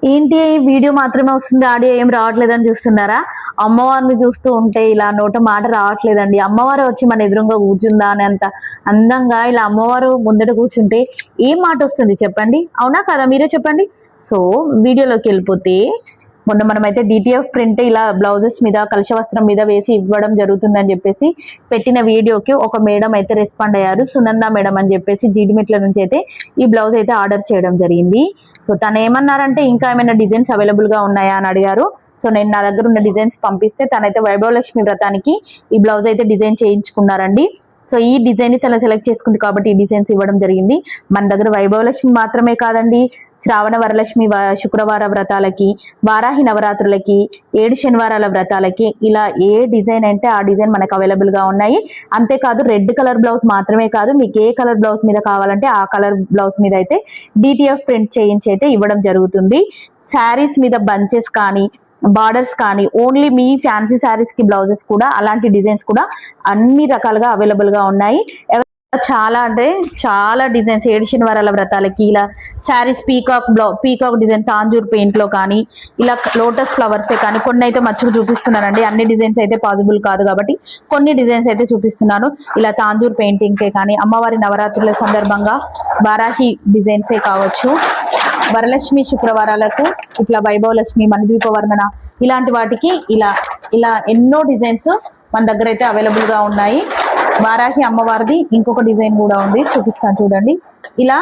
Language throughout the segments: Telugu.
ఏంటి వీడియో మాత్రమే వస్తుంది, ఆడియో ఏం రావట్లేదని చూస్తున్నారా? అమ్మవారిని చూస్తూ ఉంటే ఇలా నోట మాట రావట్లేదండి. అమ్మవారు వచ్చి మన ఎదురుగా కూర్చుందా అని అంత అందంగా ఇలా అమ్మవారు ముందట కూర్చుంటే ఏం మాట వస్తుంది చెప్పండి? అవునా కదా, మీరే చెప్పండి. సో వీడియోలోకి వెళ్ళిపోతే, మొన్న మనమైతే డిటిఎఫ్ ప్రింట్ ఇలా బ్లౌజెస్ మీద కలశ వస్త్రం మీద వేసి ఇవ్వడం జరుగుతుందని చెప్పేసి పెట్టిన వీడియోకి ఒక మేడం అయితే రెస్పాండ్ అయ్యారు, సునంద మేడం అని చెప్పేసి జీడిమెట్ల నుంచి అయితే ఈ బ్లౌజ్ అయితే ఆర్డర్ చేయడం జరిగింది. సో తను ఏమన్నారంటే ఇంకా ఏమైనా డిజైన్స్ అవైలబుల్ గా ఉన్నాయా అని అడిగారు. సో నేను నా దగ్గర ఉన్న డిజైన్స్ పంపిస్తే తనైతే వైభవలక్ష్మి వ్రతానికి ఈ బ్లౌజ్ అయితే డిజైన్ చేయించుకున్నారండి. సో ఈ డిజైన్ ని తన సెలెక్ట్ చేసుకుంది కాబట్టి ఈ డిజైన్స్ ఇవ్వడం జరిగింది. మన దగ్గర వైభవలక్ష్మి మాత్రమే కాదండి, శ్రావణ వరలక్ష్మి శుక్రవార వ్రతాలకి, వారాహి నవరాత్రులకి, 7 శనివారాల వ్రతాలకి ఇలా ఏ డిజైన్ అంటే ఆ డిజైన్ మనకు అవైలబుల్ గా ఉన్నాయి. అంతేకాదు రెడ్ కలర్ బ్లౌజ్ మాత్రమే కాదు, మీకు ఏ కలర్ బ్లౌజ్ మీద కావాలంటే ఆ కలర్ బ్లౌజ్ మీద అయితే డిటిఎఫ్ ప్రింట్ చేయించి అయితే ఇవ్వడం జరుగుతుంది. శారీస్ మీద బంచెస్ కానీ బార్డర్స్ కానీ ఓన్లీ మీ ఫ్యాన్సీ శారీస్ కి బ్లౌజెస్ కూడా అలాంటి డిజైన్స్ కూడా అన్ని రకాలుగా అవైలబుల్ గా ఉన్నాయి. చాలా అంటే చాలా డిజైన్స్ 7 శనివారాల వ్రతాలకి ఇలా saris peacock design Tanjore paint లో కానీ ఇలా లోటస్ ఫ్లవర్స్ కానీ కొన్ని అయితే మచ్చుకు చూపిస్తున్నానండి. అన్ని డిజైన్స్ అయితే పాసిబుల్ కాదు కాబట్టి కొన్ని డిజైన్స్ అయితే చూపిస్తున్నాను. ఇలా తాంజూర్ పెయింటింగ్ కే కానీ అమ్మవారి నవరాత్రుల సందర్భంగా వారాహి డిజైన్సే కావచ్చు, వరలక్ష్మి శుక్రవారాలకు ఇట్లా వైభవలక్ష్మి మణిద్వీప వర్ణన ఇలాంటి వాటికి ఇలా ఇలా ఎన్నో డిజైన్స్ మన దగ్గర అయితే అవైలబుల్ గా ఉన్నాయి. వారాహి అమ్మవారిది ఇంకొక డిజైన్ కూడా ఉంది, చూపిస్తాను చూడండి. ఇలా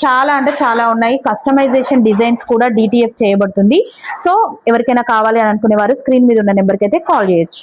చాలా అంటే చాలా ఉన్నాయి. కస్టమైజేషన్ డిజైన్స్ కూడా డిటిఎఫ్ చేయబడుతుంది. సో ఎవరికైనా కావాలి అని అనుకునే వారు స్క్రీన్ మీద ఉన్న నెంబర్కి అయితే కాల్ చేయొచ్చు.